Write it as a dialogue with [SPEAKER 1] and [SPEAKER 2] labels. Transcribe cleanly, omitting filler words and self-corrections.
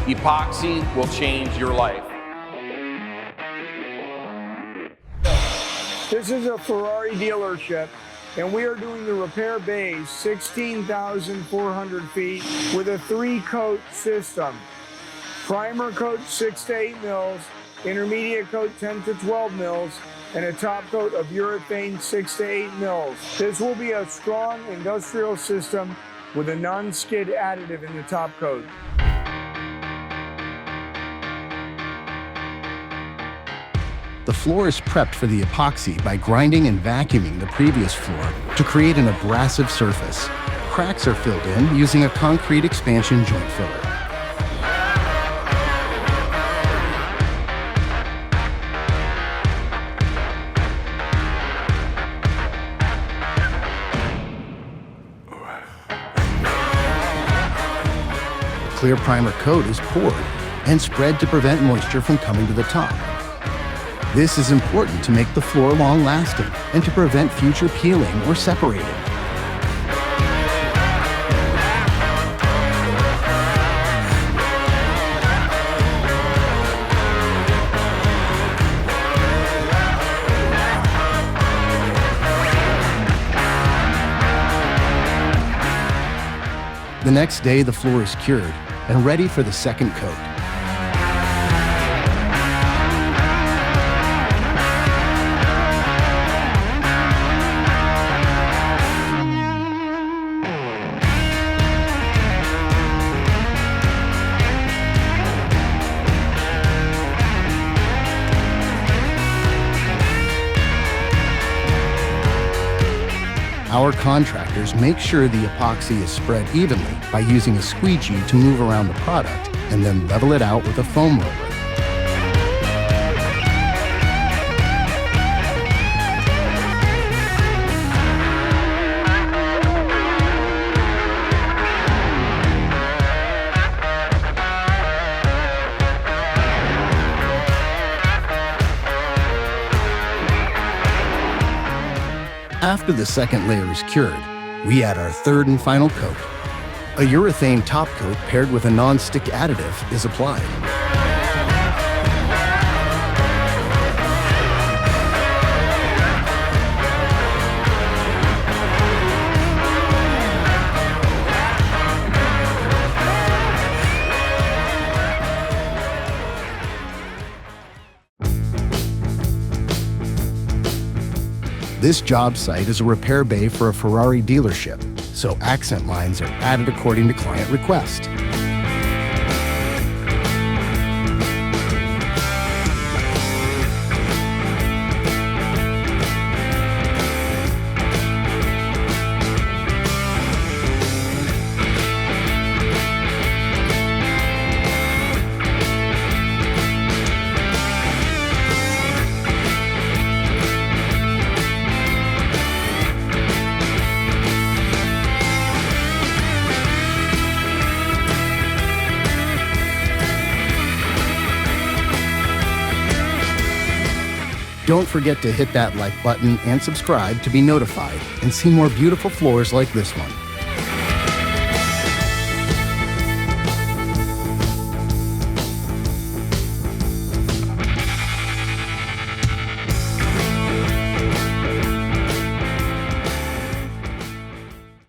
[SPEAKER 1] Epoxy will change your life.
[SPEAKER 2] This is a Ferrari dealership, and we are doing the repair bays, 16,400 feet, with a 3-coat system. Primer coat 6 to 8 mils, intermediate coat 10 to 12 mils, and a top coat of urethane 6 to 8 mils. This will be a strong industrial system with a non-skid additive in the top coat.
[SPEAKER 3] The floor is prepped for the epoxy by grinding and vacuuming the previous floor to create an abrasive surface. Cracks are filled in using a concrete expansion joint filler. The clear primer coat is poured and spread to prevent moisture from coming to the top. This is important to make the floor long-lasting and to prevent future peeling or separating. The next day, the floor is cured and ready for the second coat. Our contractors make sure the epoxy is spread evenly by using a squeegee to move around the product and then level it out with a foam roller. After the second layer is cured, we add our third and final coat. A urethane top coat paired with a non-stick additive is applied. This job site is a repair bay for a Ferrari dealership, so accent lines are added according to client request. Don't forget to hit that like button and subscribe to be notified and see more beautiful floors like this one.